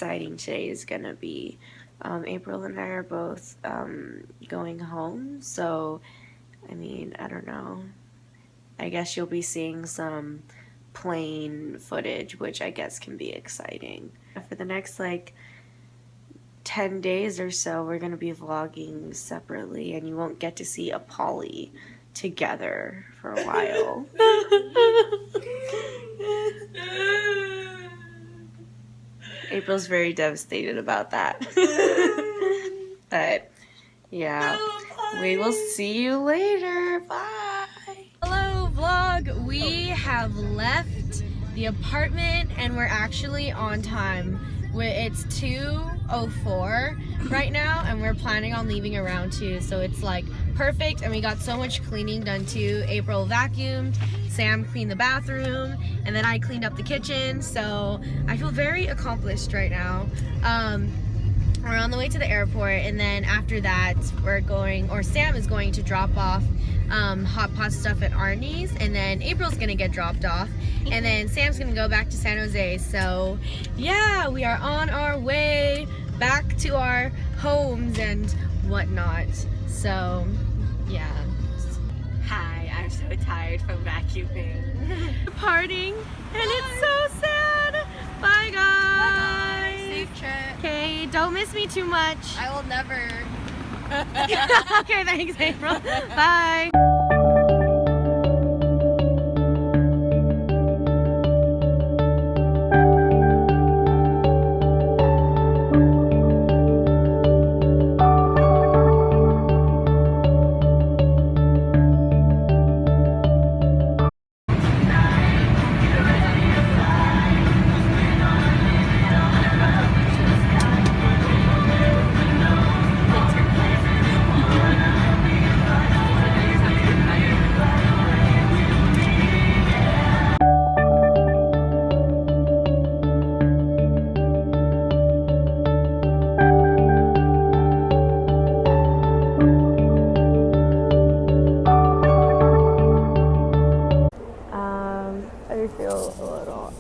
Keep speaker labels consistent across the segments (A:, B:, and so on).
A: exciting today is gonna be. April and I are both going home, so I mean, I don't know. I guess you'll be seeing some plane footage, which I guess can be exciting. For the next like 10 days or so, we're gonna be vlogging separately, and you won't get to see a Polly together for a while. April's very devastated about that. But yeah, we will see you later. Bye. Hello vlog. We have left the apartment and we're actually on time. It's 2:04 right now and we're planning on leaving around 2, so it's like perfect. And we got so much cleaning done too. April vacuumed, Sam cleaned the bathroom, and then I cleaned up the kitchen, so I feel very accomplished right now. We're on the way to the airport, and then after that Sam is going to drop off hot pot stuff at Arnie's, and then April's gonna get dropped off, and then Sam's gonna go back to San Jose. So yeah, we are on our way back to our homes and whatnot. So yeah.
B: Hi, I'm so tired from vacuuming.
A: Partying, and it's so sad. Bye guys.
B: Bye. Safe trip.
A: Okay, don't miss me too much.
B: I will never.
A: Okay, thanks April. Bye. I feel a little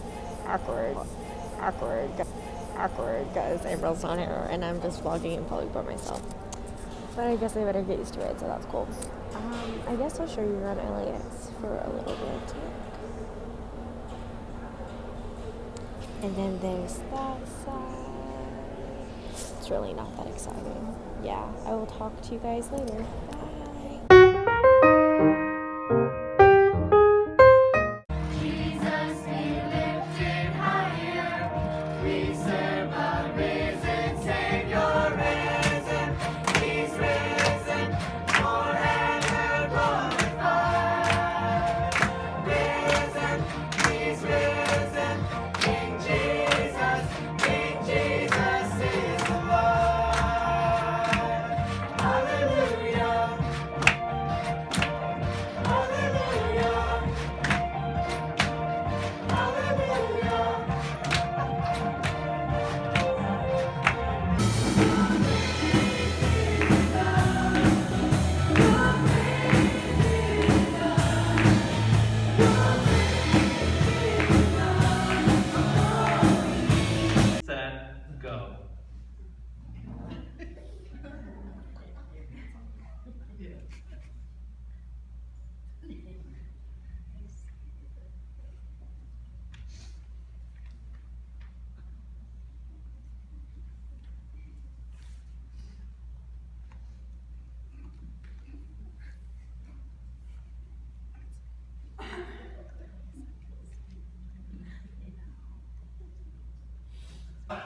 A: awkward because April's not here and I'm just vlogging in public by myself. But I guess I better get used to it, so that's cool. I guess I'll show you around LAX for a little bit. And then there's that side. It's really not that exciting. Yeah, I will talk to you guys later. Bye.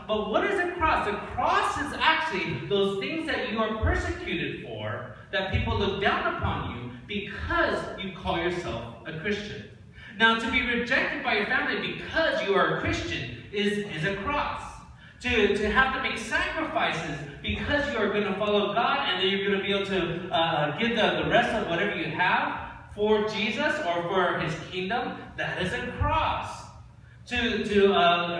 C: But what is a cross? A cross is actually those things that you are persecuted for, that people look down upon you because you call yourself a Christian. Now, to be rejected by your family because you are a Christian is a cross. To have to make sacrifices because you are going to follow God and then you're going to be able to give the rest of whatever you have for Jesus or for His kingdom, that is a cross. To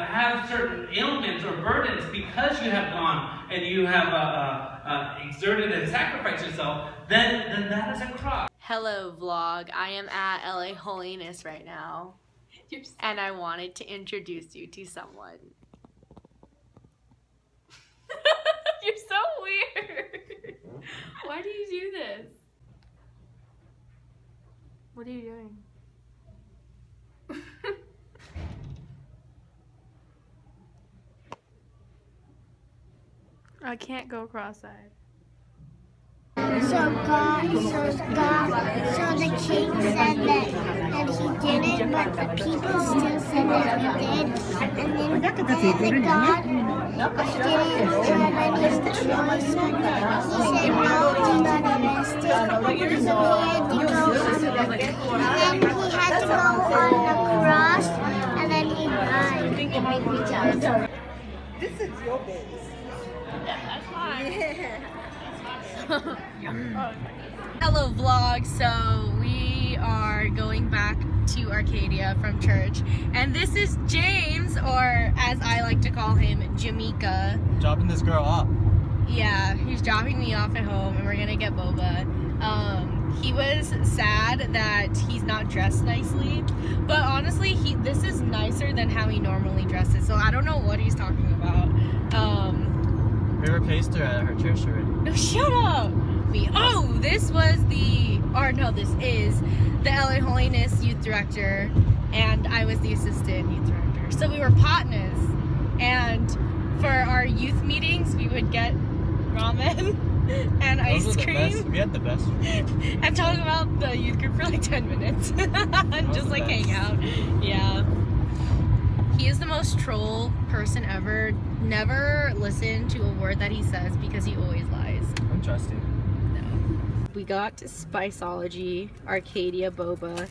C: have certain ailments or burdens because you have gone and you have exerted and sacrificed yourself, then that is a cross.
A: Hello vlog, I am at LA Holiness right now, and I wanted to introduce you to someone. What are you doing? I can't go cross-eyed.
D: So the king said that he didn't, but the people still said that he did. And then the God didn't, and then his choice, he said no, he got arrested. So he had to go on the cross, and then he died.
E: This is your base.
A: Hello vlog, so we are going back to Arcadia from church, and this is James, or as I like to call him, Jamaica.
F: Dropping this girl off.
A: Yeah, he's dropping me off at home and we're gonna get boba. He was sad that he's not dressed nicely, but honestly this is nicer than how he normally dresses, so I don't know what he's talking about.
F: We replaced her at her church already.
A: No, shut up! This is the LA Holiness Youth Director, and I was the Assistant Youth Director. So we were partners, and for our youth meetings, we would get ramen and ice cream.
F: We had the best.
A: And talk about the youth group for like 10 minutes. Just like hang out. Yeah. He is the most troll person ever. Never listen to a word that he says because he always lies.
F: I'm trusting.
A: No. We got Spiceology Arcadia boba.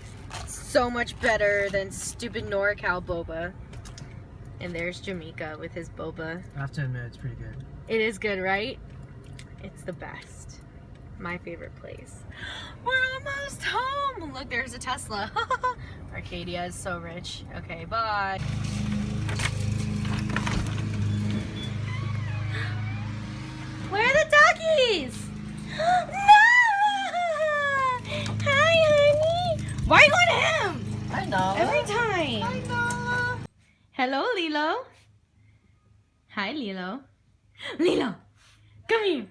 A: So much better than stupid NorCal boba. And there's Jamaica with his boba.
F: I have to admit, it's pretty good.
A: It is good, right? It's the best. My favorite place. We're almost home. Look, there's a Tesla. Arcadia is so rich. Okay, bye. Where are the doggies? No! Hi, honey. Why are you going to him?
E: I know.
A: Every time.
E: I know.
A: Hello, Lilo. Hi, Lilo. Lilo, come here.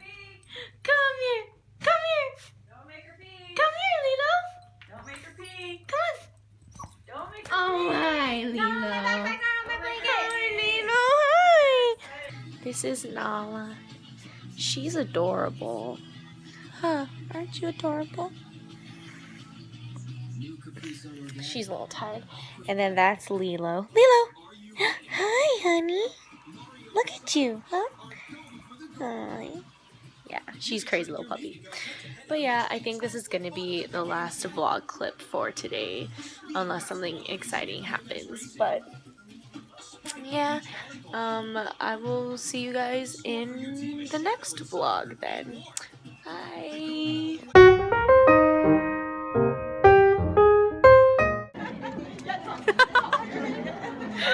A: Come here. Come here.
B: Don't make her pee.
A: Come here, Lilo.
B: Don't make her pee.
A: Come on.
B: Don't make her
A: Oh,
B: pee.
A: hi, Lilo.
B: No,
A: Hi, Lilo. Hi. This is Nala. She's adorable. Huh? Aren't you adorable? She's a little tired. And then that's Lilo. Lilo! Hi, honey. Look at you, huh? Hi. Yeah, she's a crazy little puppy. But yeah, I think this is going to be the last vlog clip for today, unless something exciting happens. But yeah, I will see you guys in the next vlog then. Bye.